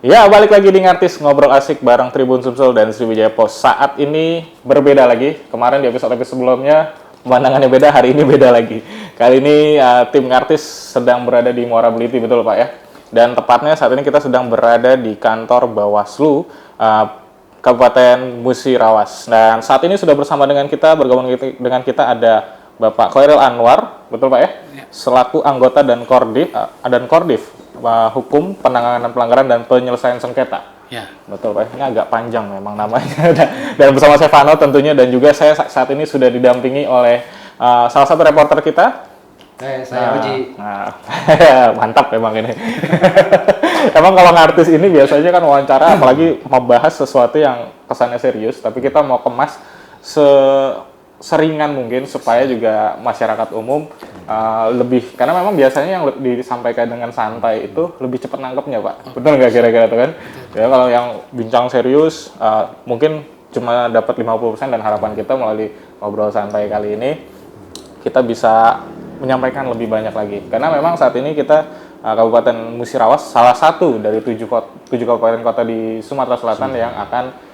Ya, balik lagi di Ngartis, ngobrol asik bareng Tribun Sumsel dan Sriwijaya Post. Saat ini berbeda lagi. Kemarin di episode-episode sebelumnya, pemandangannya beda, hari ini beda lagi. Kali ini tim Ngartis sedang berada di Muara Beliti, betul Pak ya? Dan tepatnya saat ini kita sedang berada di kantor Bawaslu Kabupaten Musirawas. Dan saat ini sudah bersama dengan kita, bergabung dengan kita ada Bapak Khairil Anwar, betul Pak ya? Selaku anggota dan Kordif Hukum Penanganan Pelanggaran dan Penyelesaian Sengketa. Ya. Betul Pak, ini agak panjang memang namanya. Dan bersama saya Vano tentunya, dan juga saya saat ini sudah didampingi oleh salah satu reporter kita. Saya Oji. Mantap memang ini. Emang kalau ngartis ini biasanya kan wawancara, apalagi membahas sesuatu yang kesannya serius, tapi kita mau kemas seringan mungkin supaya juga masyarakat umum lebih, karena memang biasanya yang disampaikan dengan santai itu lebih cepat nangkepnya Pak. Betul nggak kira-kira itu kan? Ya kalau yang bincang serius mungkin cuma dapat 50%, dan harapan kita melalui ngobrol santai kali ini kita bisa menyampaikan lebih banyak lagi. Karena memang saat ini kita Kabupaten Musirawas salah satu dari 7 kabupaten kota di Sumatera Selatan yang akan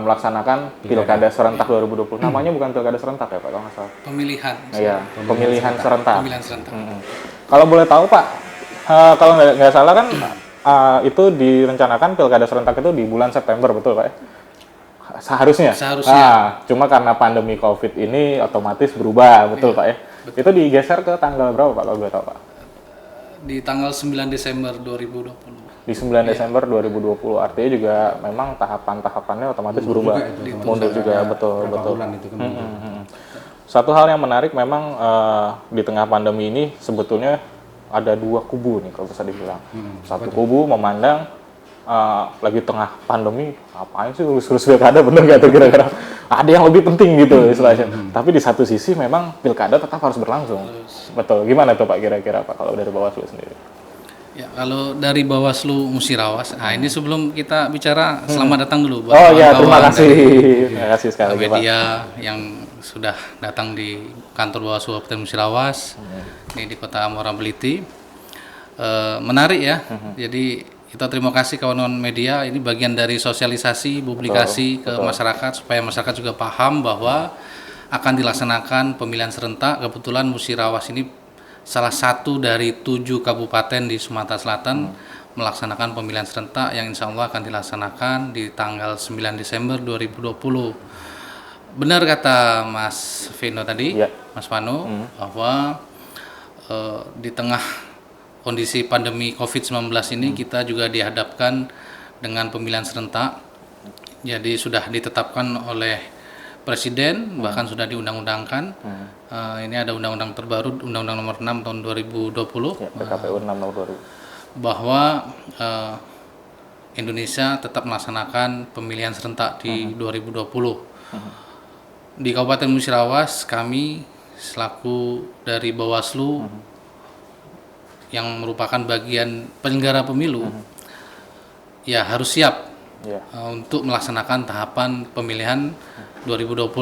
melaksanakan Pilkada Serentak 2020. Namanya bukan Pilkada Serentak ya Pak, kalau nggak salah. Pemilihan. Iya, pemilihan serentak. Pemilihan serentak. Kalau boleh tahu Pak, kalau nggak salah kan itu direncanakan Pilkada Serentak itu di bulan September, betul Pak ya? Seharusnya. Cuma karena pandemi COVID ini otomatis berubah, betul Pak ya? Betul. Itu digeser ke tanggal berapa Pak, kalau boleh tahu Pak? Di tanggal 9 Desember 2020. Di 9 Desember 2020, artinya juga memang tahapan-tahapannya otomatis berubah. Mundur juga, betul. Itu kan Satu hal yang menarik memang di tengah pandemi ini sebetulnya ada dua kubu nih kalau bisa dibilang. Satu kubu memandang lagi tengah pandemi, ngapain sih urus-urus pilkada, bener nggak tuh kira-kira? Ada yang lebih penting gitu istilahnya. Tapi di satu sisi memang pilkada tetap harus berlangsung. Betul. Gimana tuh Pak kira-kira Pak kalau dari Bawaslu sendiri? Ya, kalau dari Bawaslu Musirawas, ini sebelum kita bicara, selamat datang dulu buat terima kasih. Terima kasih sekali lagi Pak. Media yang sudah datang di kantor Bawaslu Kabupaten Musirawas, ini di Kota Muara Beliti. Menarik ya. Jadi kita terima kasih kawan-kawan media, ini bagian dari sosialisasi, publikasi ke masyarakat supaya masyarakat juga paham bahwa akan dilaksanakan pemilihan serentak. Kebetulan Musirawas ini salah satu dari 7 kabupaten di Sumatera Selatan melaksanakan pemilihan serentak yang insya Allah akan dilaksanakan di tanggal 9 Desember 2020. Benar kata Mas Vino tadi, Mas Vano, bahwa di tengah kondisi pandemi COVID-19 ini kita juga dihadapkan dengan pemilihan serentak. Jadi sudah ditetapkan oleh Presiden, bahkan sudah diundang-undangkan. Ini ada undang-undang terbaru, Undang-Undang Nomor 6 tahun 2020. PKPU 6 tahun 2020. Bahwa Indonesia tetap melaksanakan pemilihan serentak di 2020. Di Kabupaten Musirawas, kami selaku dari Bawaslu yang merupakan bagian penyelenggara pemilu, ya harus siap untuk melaksanakan tahapan pemilihan 2020.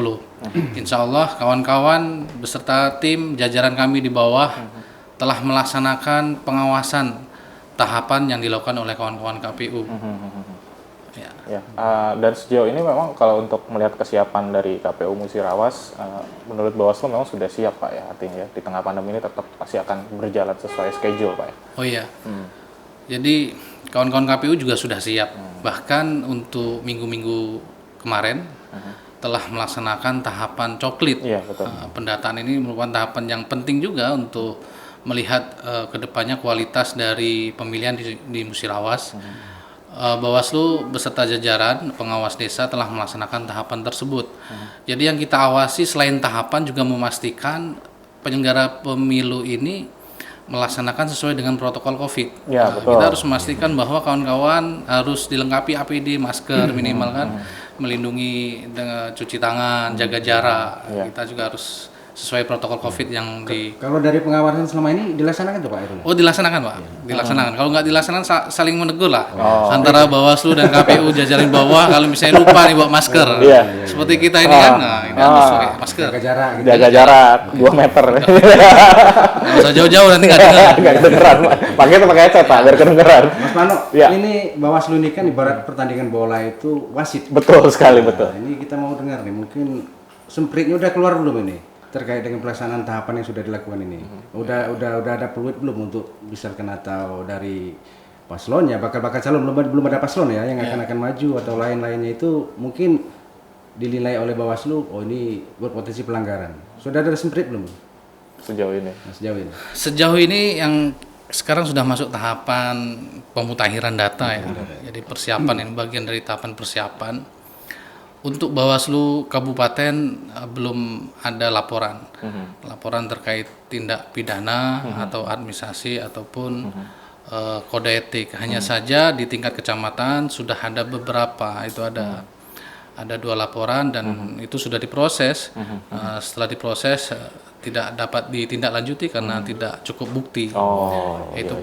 Insya Allah kawan-kawan beserta tim jajaran kami di bawah telah melaksanakan pengawasan tahapan yang dilakukan oleh kawan-kawan KPU. Dan sejauh ini memang kalau untuk melihat kesiapan dari KPU Musirawas, menurut Bawaslu memang sudah siap Pak ya, artinya di tengah pandemi ini tetap pasti akan berjalan sesuai schedule Pak ya. Oh iya. Jadi kawan-kawan KPU juga sudah siap. Bahkan untuk minggu-minggu kemarin telah melaksanakan tahapan coklit. Pendataan ini merupakan tahapan yang penting juga untuk melihat kedepannya kualitas dari pemilihan di Musirawas. Bawaslu beserta jajaran pengawas desa telah melaksanakan tahapan tersebut. Jadi yang kita awasi selain tahapan juga memastikan penyelenggara pemilu ini melaksanakan sesuai dengan protokol COVID. Kita harus memastikan bahwa kawan-kawan harus dilengkapi APD, masker minimal kan, melindungi dengan cuci tangan, jaga jarak. Kita juga harus sesuai protokol COVID yang di. Kalau dari pengawasan selama ini dilaksanakan tuh Pak Irul? Oh, dilaksanakan Pak, dilaksanakan. Kalau nggak dilaksanakan saling menegur lah antara Bawaslu dan KPU jajarin bawah. Kalau misalnya lupa nih bawa masker, seperti kita ini kan, nah ini harus pakai masker. Jaga jarak gitu. Jaga jarak 2 meter. Nggak usah jauh-jauh nanti nggak dengar. Nggak kedengeran, Pak. Pakai itu pakai headset, Pak, biar kedengeran. Mas Mano, Ya. ini Bawaslu ini kan ibarat pertandingan bola itu wasit. Betul sekali, betul. Nah, ini kita mau dengar nih, mungkin sempritnya udah keluar belum ini? Terkait dengan pelaksanaan tahapan yang sudah dilakukan ini. Udah ada peluit belum untuk misalkan atau dari paslonnya, bakal calon belum ada paslon ya yang akan maju atau lain-lainnya itu mungkin dinilai oleh Bawaslu, oh ini berpotensi pelanggaran. Sudah ada semprit belum Sejauh ini. sejauh ini? Sejauh ini yang sekarang sudah masuk tahapan pemutakhiran data ya. Jadi persiapan ini bagian dari tahapan persiapan. Untuk Bawaslu Kabupaten belum ada laporan. Laporan terkait tindak pidana atau administrasi ataupun kode etik. Hanya saja di tingkat kecamatan sudah ada beberapa. Itu ada 2 laporan dan itu sudah diproses. Setelah diproses tidak dapat ditindaklanjuti karena tidak cukup bukti. Itu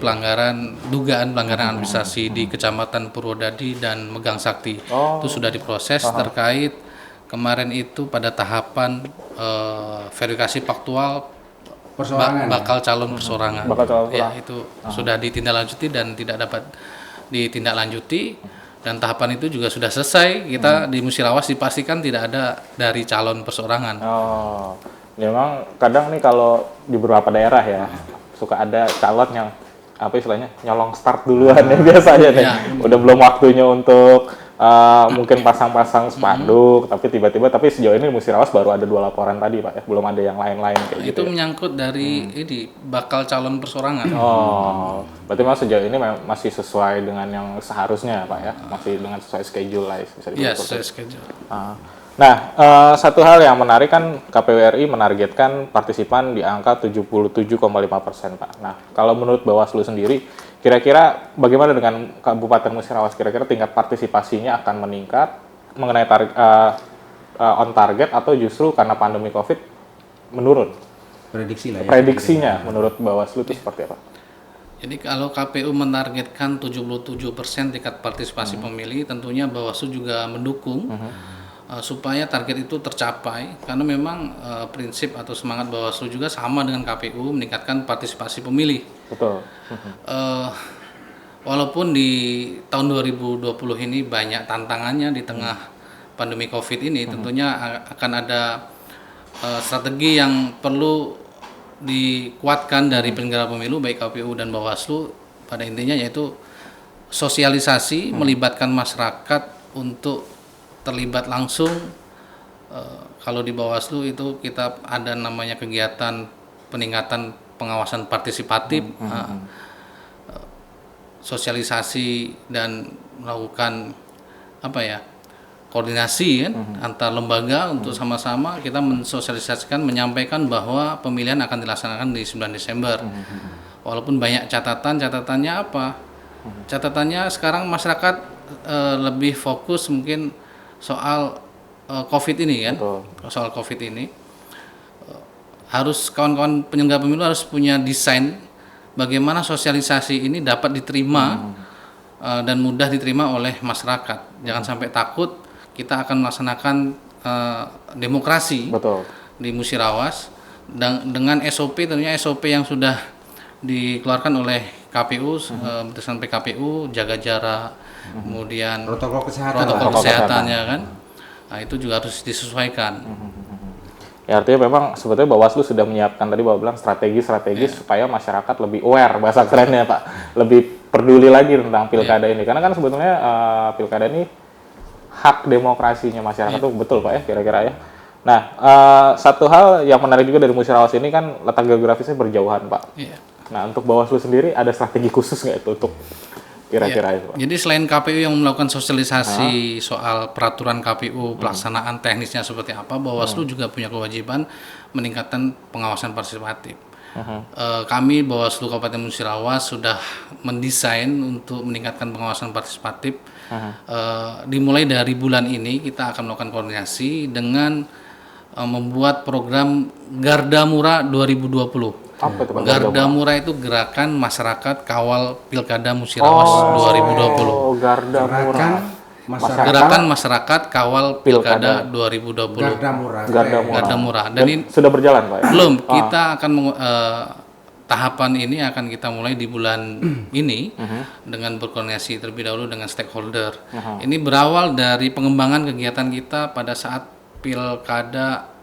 dugaan pelanggaran administrasi di Kecamatan Purwodadi dan Megang Sakti. Itu sudah diproses terkait kemarin itu pada tahapan verifikasi faktual Persoalangan. bakal calon persorangan. Bakal calon Ya, itu sudah ditindaklanjuti dan tidak dapat ditindaklanjuti. Dan tahapan itu juga sudah selesai. Kita di Musirawas dipastikan tidak ada dari calon perseorangan. Memang kadang nih kalau di beberapa daerah ya suka ada calon yang apa istilahnya nyolong start duluan ya biasanya nih. Udah belum waktunya untuk mungkin pasang-pasang spanduk, tapi tiba-tiba sejauh ini Musirawas baru ada 2 laporan tadi Pak ya, belum ada yang lain-lain kayak gitu. Itu menyangkut dari ini bakal calon persorangan. Berarti memang sejauh ini masih sesuai dengan yang seharusnya Pak ya, masih dengan sesuai schedule lah bisa dibilang. Iya, sesuai schedule. Nah, satu hal yang menarik kan KPU RI menargetkan partisipan di angka 77,5% Pak. Nah, kalau menurut Bawaslu sendiri, kira-kira bagaimana dengan Kabupaten Musirawas? Kira-kira tingkat partisipasinya akan meningkat mengenai on target atau justru karena pandemi COVID menurun? Prediksi lah ya. Prediksinya menurut Bawaslu itu seperti apa? Jadi kalau KPU menargetkan 77% tingkat partisipasi pemilih, tentunya Bawaslu juga mendukung supaya target itu tercapai, karena memang prinsip atau semangat Bawaslu juga sama dengan KPU, meningkatkan partisipasi pemilih. Betul. Walaupun di tahun 2020 ini banyak tantangannya di tengah pandemi COVID ini, tentunya akan ada strategi yang perlu dikuatkan dari penyelenggara pemilu baik KPU dan Bawaslu, pada intinya yaitu sosialisasi, melibatkan masyarakat untuk terlibat langsung. Kalau di Bawaslu itu kita ada namanya kegiatan peningkatan pengawasan partisipatif, sosialisasi dan melakukan koordinasi kan antar lembaga untuk sama-sama kita mensosialisasikan, menyampaikan bahwa pemilihan akan dilaksanakan di 9 Desember. Walaupun banyak catatannya apa? Catatannya sekarang masyarakat lebih fokus mungkin soal COVID ini kan. Soal COVID ini harus kawan-kawan penyelenggara pemilu harus punya desain bagaimana sosialisasi ini dapat diterima dan mudah diterima oleh masyarakat. Jangan sampai takut. Kita akan melaksanakan demokrasi di Musirawas dengan SOP, tentunya SOP yang sudah dikeluarkan oleh KPU, berdasarkan PKPU, jaga jarak, kemudian protokol kesehatannya kan. Nah, itu juga harus disesuaikan. Ya, artinya memang sebetulnya Bawaslu sudah menyiapkan tadi Bapak bilang strategi supaya masyarakat lebih aware, bahasa kerennya Pak, lebih peduli lagi tentang pilkada ini. Karena kan sebetulnya pilkada ini hak demokrasinya masyarakat itu betul Pak ya, kira-kira ya. Nah, satu hal yang menarik juga dari Musirawas ini kan letak geografisnya berjauhan Pak. Nah, untuk Bawaslu sendiri ada strategi khusus nggak itu untuk kira-kira itu Pak? Jadi selain KPU yang melakukan sosialisasi soal peraturan KPU, pelaksanaan teknisnya seperti apa, Bawaslu juga punya kewajiban meningkatkan pengawasan partisipatif. Kami Bawaslu Kabupaten Musirawas sudah mendesain untuk meningkatkan pengawasan partisipatif. Dimulai dari bulan ini kita akan melakukan koordinasi dengan membuat program Garda Murah 2020. Apa itu Pak? Garda Murah itu gerakan masyarakat kawal Pilkada Musirawas 2020. Oh, Garda Murah. Gerakan masyarakat Gerakan masyarakat kawal Pilkada 2020. Garda Murah. Garda Murah. Garda Murah. Dan ini Sudah berjalan Pak ya? belum, kita akan tahapan ini akan kita mulai di bulan ini dengan berkoordinasi terlebih dahulu dengan stakeholder. Ini berawal dari pengembangan kegiatan kita pada saat Pilkada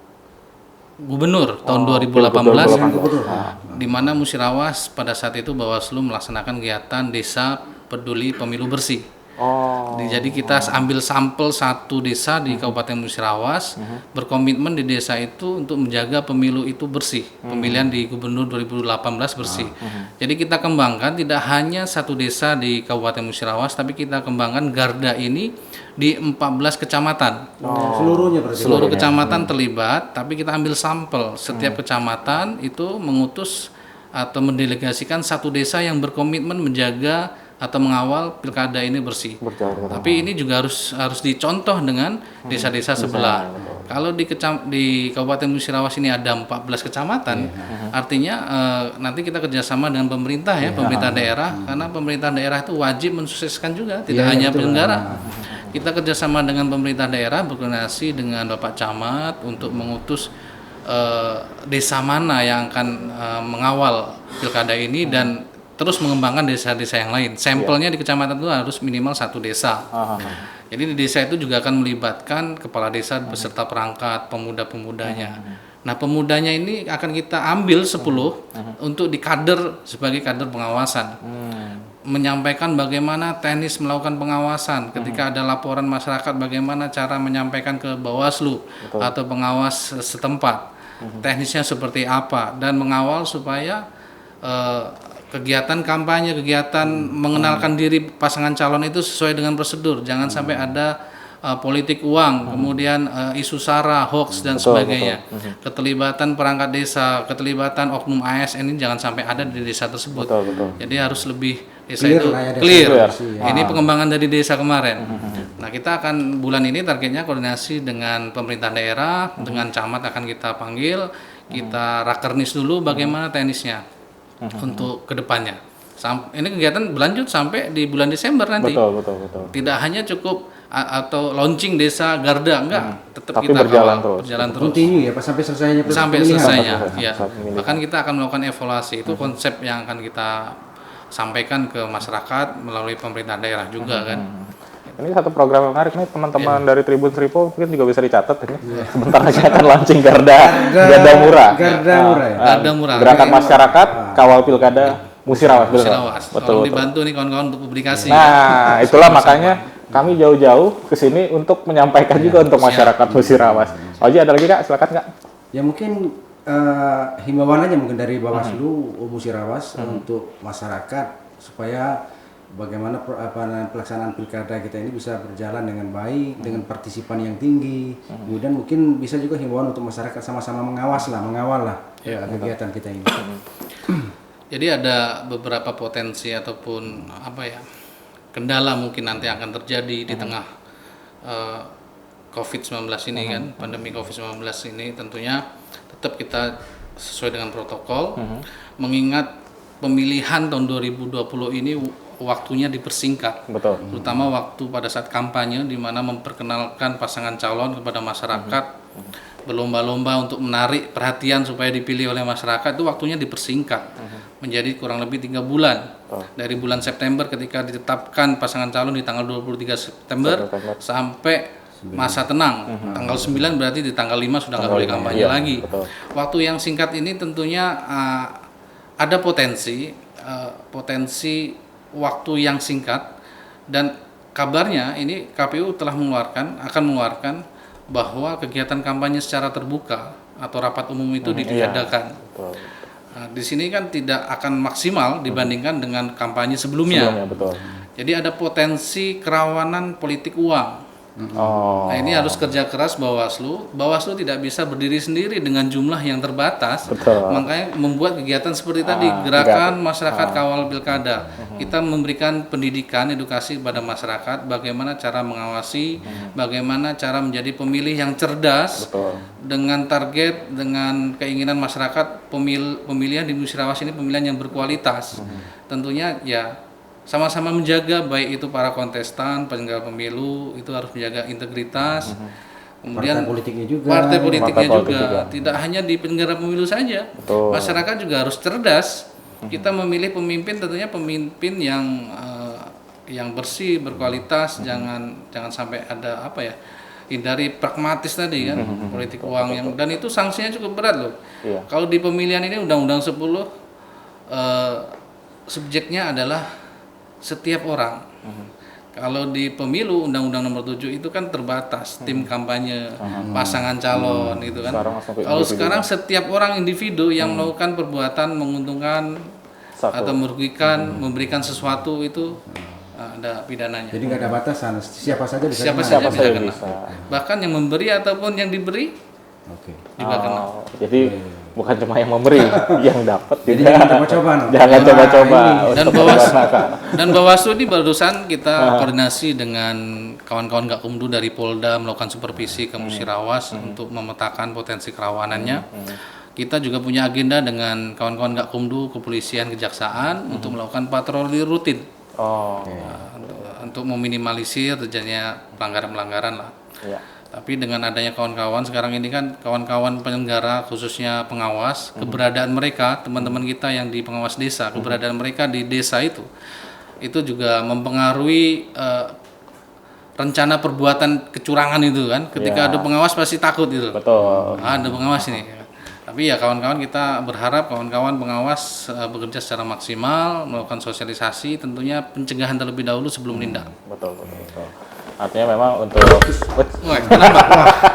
Gubernur tahun 2018, di mana Musirawas pada saat itu Bawaslu melaksanakan kegiatan Desa Peduli Pemilu Bersih. Oh. Jadi kita ambil sampel satu desa di Kabupaten Musirawas, berkomitmen di desa itu untuk menjaga pemilu itu bersih, pemilihan di Gubernur 2018 bersih. Jadi kita kembangkan tidak hanya satu desa di Kabupaten Musirawas, tapi kita kembangkan Garda ini di 14 kecamatan. Seluruhnya berarti. Seluruh kecamatan terlibat, tapi kita ambil sampel. Setiap kecamatan itu mengutus atau mendelegasikan satu desa yang berkomitmen menjaga atau mengawal pilkada ini bersih. Tapi ini juga harus dicontoh dengan desa-desa sebelah. Kalau di Kabupaten Musirawas ini ada 14 kecamatan, artinya nanti kita kerjasama dengan pemerintah ya, pemerintah daerah, karena pemerintah daerah itu wajib mensukseskan juga, tidak hanya penyelenggara. Kita kerjasama dengan pemerintah daerah, berkoordinasi dengan Bapak Camat untuk mengutus desa mana yang akan mengawal pilkada ini dan terus mengembangkan desa-desa yang lain. Sampelnya di kecamatan itu harus minimal satu desa. Jadi di desa itu juga akan melibatkan kepala desa beserta perangkat, pemuda-pemudanya. Nah, pemudanya ini akan kita ambil 10 untuk dikader sebagai kader pengawasan. Menyampaikan bagaimana teknis melakukan pengawasan. Ketika ada laporan masyarakat, bagaimana cara menyampaikan ke Bawaslu atau pengawas setempat. Teknisnya seperti apa dan mengawal supaya kegiatan kampanye, kegiatan mengenalkan diri pasangan calon itu sesuai dengan prosedur. Jangan sampai ada politik uang, kemudian isu sara, hoax dan sebagainya. Keterlibatan perangkat desa, keterlibatan oknum ASN ini jangan sampai ada di desa tersebut. Jadi harus lebih desa Clear itu lah ya, desa clear. bersih, Ini pengembangan dari desa kemarin. Nah, kita akan bulan ini targetnya koordinasi dengan pemerintah daerah, dengan camat akan kita panggil, kita rakernis dulu bagaimana teknisnya untuk kedepannya. Ini kegiatan berlanjut sampai di bulan Desember nanti. Betul. Tidak hanya cukup atau launching desa Garda, enggak, tetap Tapi kita berjalan kawal, terus. berjalan terus Continue ya Pak sampai selesainya sampai pemilihan. selesainya. Ya. Sampai Bahkan kita akan melakukan evaluasi. Itu konsep yang akan kita sampaikan ke masyarakat melalui pemerintah daerah juga kan. Ini satu program yang menarik nih teman-teman dari Tribun Seripo mungkin juga bisa dicatat ini. Sebentar lagi akan launching Garda Murah. Garda Murah ya. Garda Murah. Gerakan masyarakat kawal pilkada Musirawas. Betul. Musirawas. Betul. Dibantu nih kawan-kawan untuk publikasi. Nah, itulah makanya kami jauh-jauh ke sini untuk menyampaikan juga untuk masyarakat Musirawas. Oji ada lagi Kak? Silakan Kak. Ya mungkin himbauan aja mungkin dari Bawaslu Musirawas untuk masyarakat supaya bagaimana pelaksanaan pilkada kita ini bisa berjalan dengan baik, dengan partisipan yang tinggi. Kemudian mungkin bisa juga himbauan untuk masyarakat sama-sama mengawal lah kegiatan kita ini. Jadi ada beberapa potensi ataupun kendala mungkin nanti akan terjadi di tengah COVID-19 ini kan, pandemi COVID-19 ini tentunya tetap kita sesuai dengan protokol, mengingat pemilihan tahun 2020 ini waktunya dipersingkat, terutama waktu pada saat kampanye di mana memperkenalkan pasangan calon kepada masyarakat, berlomba-lomba untuk menarik perhatian supaya dipilih oleh masyarakat itu waktunya dipersingkat menjadi kurang lebih 3 bulan dari bulan September ketika ditetapkan pasangan calon di tanggal 23 September sampai masa tenang tanggal 9 berarti di tanggal 5 sudah nggak boleh kampanye lagi. Waktu yang singkat ini tentunya ada potensi waktu yang singkat dan kabarnya ini KPU telah akan mengeluarkan bahwa kegiatan kampanye secara terbuka atau rapat umum itu ditiadakan. Nah, di sini kan tidak akan maksimal dibandingkan dengan kampanye sebelumnya. Betul. Jadi ada potensi kerawanan politik uang Oh, Nah, ini harus kerja keras Bawaslu. Bawaslu tidak bisa berdiri sendiri dengan jumlah yang terbatas. Betul. Makanya membuat kegiatan seperti tadi, gerakan masyarakat kawal pilkada. Kita memberikan pendidikan, edukasi kepada masyarakat, bagaimana cara mengawasi, bagaimana cara menjadi pemilih yang cerdas, betul. dengan target, dengan keinginan masyarakat pemilihan di Musyawarah ini pemilihan yang berkualitas. Tentunya ya sama-sama menjaga, baik itu para kontestan, penyelenggara pemilu itu harus menjaga integritas. Kemudian Partai politiknya juga. partai politiknya Partai politik juga. juga. Tidak hanya di penyelenggara pemilu saja. Betul. Masyarakat juga harus cerdas. Kita memilih pemimpin, tentunya pemimpin yang bersih, berkualitas, jangan sampai ada apa ya, hindari pragmatis tadi kan, politik uang yang, dan itu sanksinya cukup berat loh. Iya. Kalau di pemilihan ini Undang-Undang 10 subjeknya adalah setiap orang. Kalau di pemilu Undang-Undang Nomor 7 itu kan terbatas, tim kampanye, pasangan calon itu kan. Sekarang langsung ke Kalau individu. sekarang setiap orang individu yang melakukan perbuatan menguntungkan Satu. atau merugikan, memberikan sesuatu itu ada pidananya. Jadi nggak ada batasan, siapa saja bisa Siapa kena. saja Siapa bisa saja kena. bisa. Bahkan yang memberi ataupun yang diberi Oke. juga kena. Oh, jadi bukan cuma yang memberi, yang dapat Jadi juga. jangan coba-coba, no? Jangan Wah, coba-coba. ini. Dan untuk Bawaslu, menggunakan. dan Bawaslu ini barusan kita koordinasi dengan kawan-kawan Gakumdu dari Polda melakukan supervisi ke Musirawas untuk memetakan potensi kerawanannya. Kita juga punya agenda dengan kawan-kawan Gakumdu, kepolisian, kejaksaan untuk melakukan patroli rutin Oh, untuk meminimalisir terjadinya pelanggaran-pelanggaran lah. iya. Tapi dengan adanya kawan-kawan sekarang ini kan kawan-kawan penyelenggara khususnya pengawas, keberadaan mereka, teman-teman kita yang di pengawas desa, keberadaan mereka di desa itu juga mempengaruhi rencana perbuatan kecurangan itu kan. Ketika ada pengawas pasti takut itu. Betul. Ada pengawas ini. Tapi ya kawan-kawan, kita berharap kawan-kawan pengawas bekerja secara maksimal, melakukan sosialisasi, tentunya pencegahan terlebih dahulu sebelum menindak. Betul. Artinya memang untuk Wah, kenapa?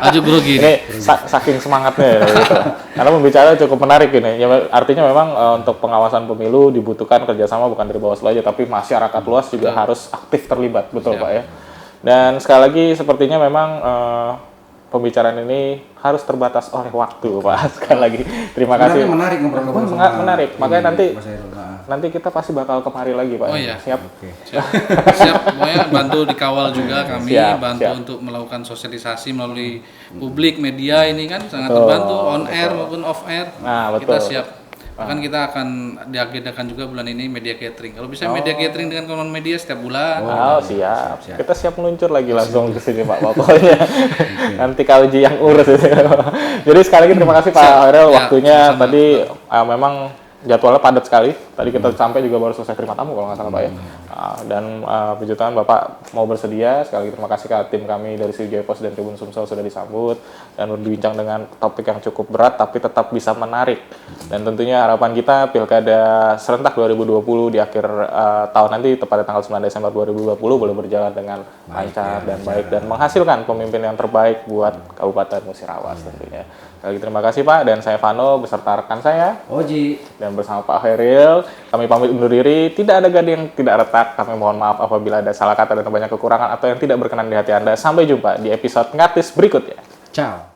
Aju grogi. ini saking semangatnya ya, gitu. Karena pembicara cukup menarik ini. Ya, artinya memang untuk pengawasan pemilu dibutuhkan kerjasama bukan dari Bawaslu aja, tapi masyarakat luas juga harus aktif terlibat, betul Pak ya. Dan sekali lagi sepertinya memang pembicaraan ini harus terbatas oleh waktu Pak. Sekali lagi terima kasih. Sebenarnya menarik ngobrol-ngobrol sama Menarik. Makanya Mas Hairul. nanti kita pasti bakal kemari lagi Pak. Oh iya. Siap. Oke. Siap, pokoknya bantu dikawal juga kami, Siap, bantu siap. untuk melakukan sosialisasi melalui publik, media ini kan sangat terbantu, on air maupun off air. Nah, Kita betul. siap. Bahkan kita akan diagendakan juga bulan ini media catering. Kalau bisa media catering dengan kawan media setiap bulan. Oh, siap. Kita siap meluncur lagi langsung ke sini Pak. Pokoknya nanti KUJ yang urus itu. Jadi sekali lagi terima kasih Pak Hairul Ya, waktunya. sama-sama. Tadi memang jadwalnya padat sekali. Tadi kita sampai juga baru selesai terima tamu kalau nggak salah Pak ya. Dan puji Tuhan Bapak mau bersedia. Sekali lagi terima kasih ke tim kami dari Sriwijaya Pos dan Tribun Sumsel sudah disambut dan berbincang dengan topik yang cukup berat tapi tetap bisa menarik. Dan tentunya harapan kita Pilkada serentak 2020 di akhir tahun nanti tepatnya tanggal 9 Desember 2020 boleh berjalan dengan lancar dan baik dan menghasilkan pemimpin yang terbaik buat Kabupaten Musirawas tentunya. Sekali lagi terima kasih Pak, dan saya Vano beserta rekan saya Oji. dan bersama Pak Hairil kami pamit undur diri. Tidak ada gading yang tidak retak. Kami mohon maaf apabila ada salah kata dan banyak kekurangan atau yang tidak berkenan di hati Anda. Sampai jumpa di episode Ngartis berikutnya. Ciao.